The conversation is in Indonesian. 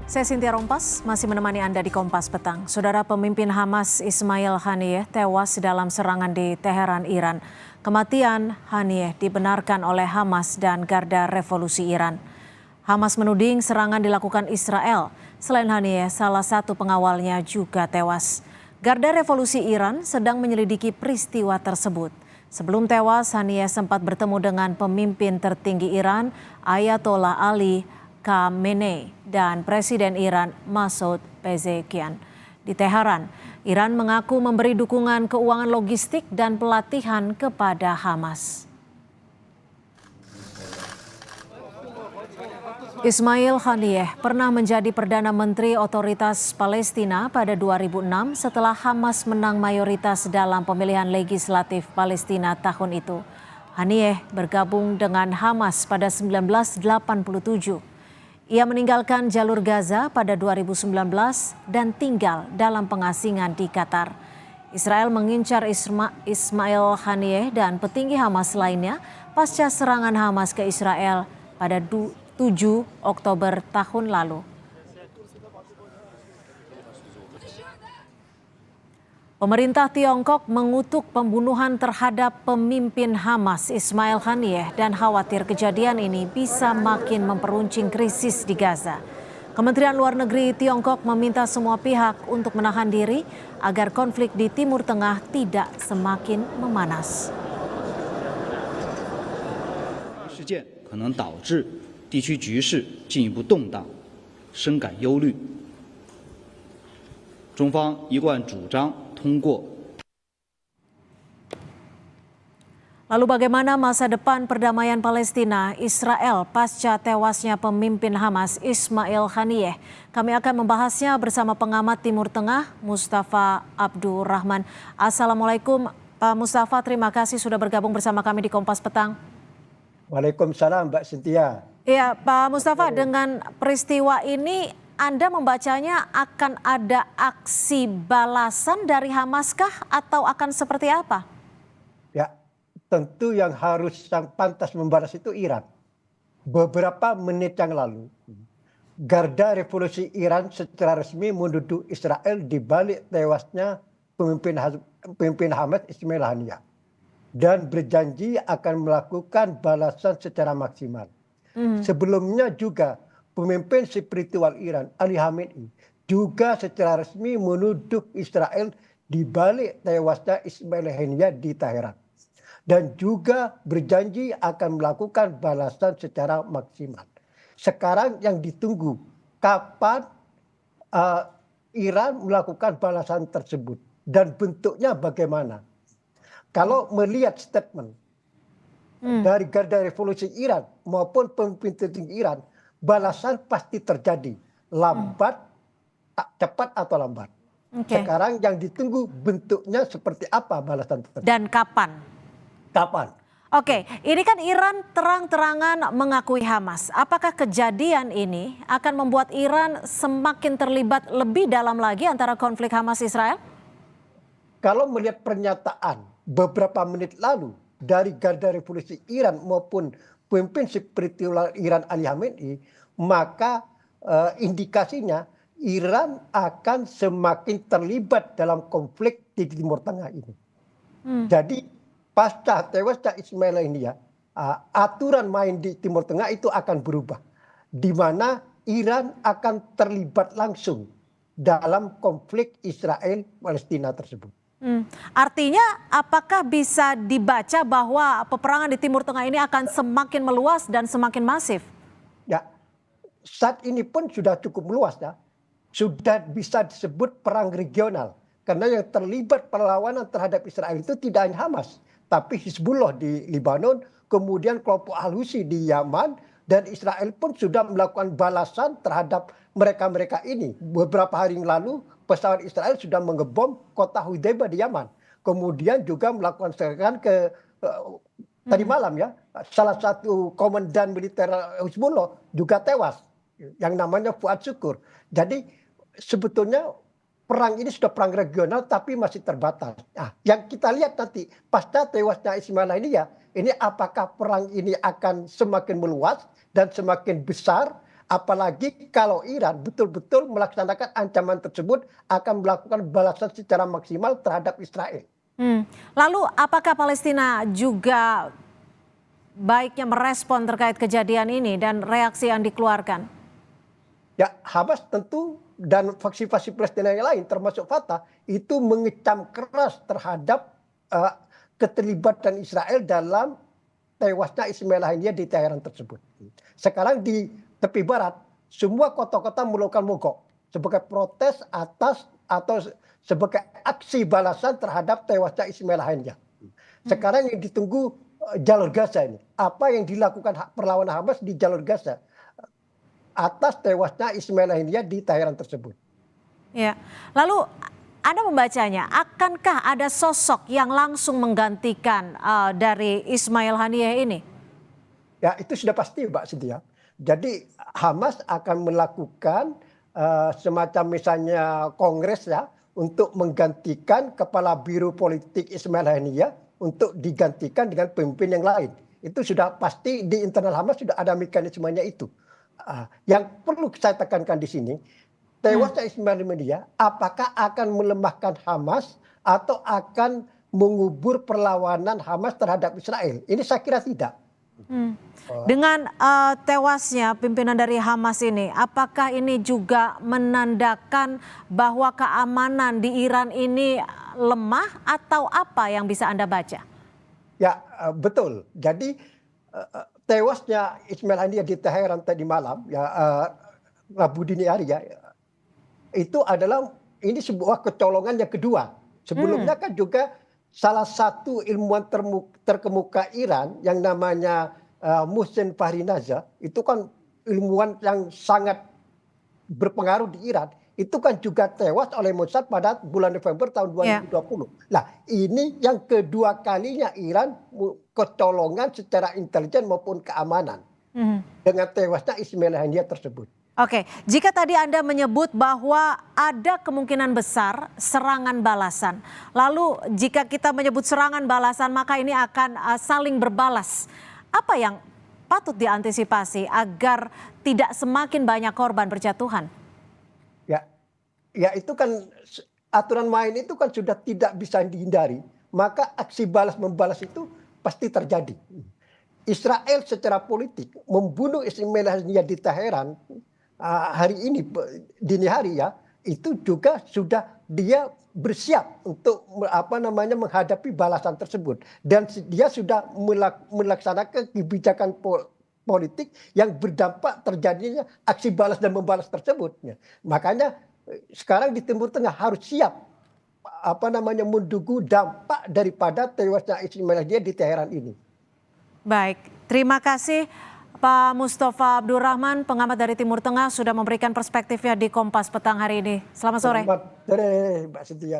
Saya Cynthia Rompas, masih menemani Anda di Kompas Petang. Saudara, pemimpin Hamas Ismail Haniyeh tewas dalam serangan di Teheran, Iran. Kematian Haniyeh dibenarkan oleh Hamas dan Garda Revolusi Iran. Hamas menuding serangan dilakukan Israel. Selain Haniyeh, salah satu pengawalnya juga tewas. Garda Revolusi Iran sedang menyelidiki peristiwa tersebut. Sebelum tewas, Haniyeh sempat bertemu dengan pemimpin tertinggi Iran, Ayatollah Ali Khamenei dan Presiden Iran Masoud Pezeshkian. Di Teheran, Iran mengaku memberi dukungan keuangan logistik dan pelatihan kepada Hamas. Ismail Haniyeh pernah menjadi Perdana Menteri Otoritas Palestina pada 2006 setelah Hamas menang mayoritas dalam pemilihan legislatif Palestina tahun itu. Haniyeh bergabung dengan Hamas pada 1987. Ia meninggalkan jalur Gaza pada 2019 dan tinggal dalam pengasingan di Qatar. Israel mengincar Ismail Haniyeh dan petinggi Hamas lainnya pasca serangan Hamas ke Israel pada 7 Oktober tahun lalu. Pemerintah Tiongkok mengutuk pembunuhan terhadap pemimpin Hamas Ismail Haniyeh dan khawatir kejadian ini bisa makin memperuncing krisis di Gaza. Kementerian Luar Negeri Tiongkok meminta semua pihak untuk menahan diri agar konflik di Timur Tengah tidak semakin memanas. 事件可能导致地区局势进一步动荡，深感忧虑。中方一贯主张通过。 Lalu bagaimana masa depan perdamaian Palestina Israel pasca tewasnya pemimpin Hamas Ismail Haniyeh? Kami akan membahasnya bersama pengamat Timur Tengah Mustafa Abdurrahman. Assalamualaikum Pak Mustafa, terima kasih sudah bergabung bersama kami di Kompas Petang. Waalaikumsalam Mbak Cynthia. Iya Pak Mustafa, dengan peristiwa ini Anda membacanya akan ada aksi balasan dari Hamaskah atau akan seperti apa? Ya, tentu yang pantas membalas itu Iran. Beberapa menit yang lalu, Garda Revolusi Iran secara resmi menuduh Israel di balik tewasnya pemimpin Hamas Ismail Haniyeh dan berjanji akan melakukan balasan secara maksimal. Sebelumnya juga pemimpin spiritual Iran Ali Khamenei juga secara resmi menuduh Israel di balik tewasnya Ismail Haniyeh di Teheran dan juga berjanji akan melakukan balasan secara maksimal. Sekarang yang ditunggu kapan Iran melakukan balasan tersebut dan bentuknya bagaimana. Kalau melihat statement dari Garda Revolusi Iran maupun pemimpin tertinggi Iran, balasan pasti terjadi, lambat, cepat atau lambat. Sekarang yang ditunggu bentuknya seperti apa balasan tersebut. Dan kapan? Kapan? Oke, ini kan Iran terang-terangan mengakui Hamas. Apakah kejadian ini akan membuat Iran semakin terlibat lebih dalam lagi antara konflik Hamas-Israel? Kalau melihat pernyataan beberapa menit lalu dari Garda Revolusi Iran maupun pemimpin spiritual Iran Ali Khamenei, maka indikasinya Iran akan semakin terlibat dalam konflik di Timur Tengah ini. Jadi pasca tewasnya Ismail Haniyeh, aturan main di Timur Tengah itu akan berubah, di mana Iran akan terlibat langsung dalam konflik Israel-Palestina tersebut. Artinya apakah bisa dibaca bahwa peperangan di Timur Tengah ini akan semakin meluas dan semakin masif? Ya, saat ini pun sudah cukup meluas ya. Sudah bisa disebut perang regional. Karena yang terlibat perlawanan terhadap Israel itu tidak hanya Hamas, tapi Hizbullah di Lebanon, kemudian kelompok Al-Houthi di Yaman, dan Israel pun sudah melakukan balasan terhadap mereka-mereka ini. Beberapa hari yang lalu pesawat Israel sudah mengebom kota Hudaybah di Yaman. Kemudian juga melakukan serangan ke tadi malam ya, salah satu komandan militer Hizbullah juga tewas, yang namanya Fuad Syukur. Jadi sebetulnya perang ini sudah perang regional tapi masih terbatas. Nah, yang kita lihat nanti pasca tewasnya Ismail Haniyeh, ini apakah perang ini akan semakin meluas dan semakin besar Apalagi kalau Iran betul-betul melaksanakan ancaman tersebut akan melakukan balasan secara maksimal terhadap Israel. Lalu apakah Palestina juga baiknya merespon terkait kejadian ini dan reaksi yang dikeluarkan? Ya, Hamas tentu dan faksi-faksi Palestina yang lain termasuk Fatah itu mengecam keras terhadap keterlibatan Israel dalam tewasnya Ismail Haniyeh di Teheran tersebut. Sekarang di tepi barat semua kota-kota melakukan mogok sebagai protes atas atau sebagai aksi balasan terhadap tewasnya Ismail Haniyeh. Sekarang yang ditunggu jalur Gaza ini. Apa yang dilakukan perlawanan Hamas di jalur Gaza atas tewasnya Ismail Haniyeh di Teheran tersebut. Ya, lalu Anda membacanya, akankah ada sosok yang langsung menggantikan dari Ismail Haniyeh ini? Ya, itu sudah pasti, Mbak Cynthia. Jadi Hamas akan melakukan semacam misalnya kongres ya untuk menggantikan kepala biro politik Ismail Haniyeh untuk digantikan dengan pemimpin yang lain. Itu sudah pasti di internal Hamas sudah ada mekanismenya itu. Yang perlu saya tekankan di sini, tewasnya Ismail Haniyeh apakah akan melemahkan Hamas atau akan mengubur perlawanan Hamas terhadap Israel? Ini saya kira tidak. Dengan tewasnya pimpinan dari Hamas ini, apakah ini juga menandakan bahwa keamanan di Iran ini lemah atau apa yang bisa Anda baca? Ya, betul. Jadi tewasnya Ismail Haniyeh di Teheran tadi malam, ya Rabu dini hari ya, itu adalah ini sebuah kecolongan yang kedua. Sebelumnya kan juga salah satu ilmuwan terkemuka Iran yang namanya Mohsen Fakhrinazad, itu kan ilmuwan yang sangat berpengaruh di Iran, itu kan juga tewas oleh Mossad pada bulan November tahun 2020. Nah, ini yang kedua kalinya Iran kecolongan secara intelijen maupun keamanan dengan tewasnya Ismail Haniyeh tersebut. Oke, jika tadi Anda menyebut bahwa ada kemungkinan besar serangan balasan. Lalu jika kita menyebut serangan balasan maka ini akan saling berbalas. Apa yang patut diantisipasi agar tidak semakin banyak korban berjatuhan? Ya itu kan aturan main itu kan sudah tidak bisa dihindari. Maka aksi balas-membalas itu pasti terjadi. Israel secara politik membunuh Ismail Haniyeh di Teheran hari ini dini hari ya, itu juga sudah dia bersiap untuk menghadapi balasan tersebut, dan dia sudah melaksanakan kebijakan politik yang berdampak terjadinya aksi balas dan membalas tersebut. Makanya sekarang di Timur Tengah harus siap mendugu dampak daripada tewasnya Ismail Haniyeh di Teheran ini. Baik, terima kasih Pak Mustafa Abdurrahman, pengamat dari Timur Tengah, sudah memberikan perspektifnya di Kompas Petang hari ini. Selamat sore. Selamat sore, Mbak Cynthia.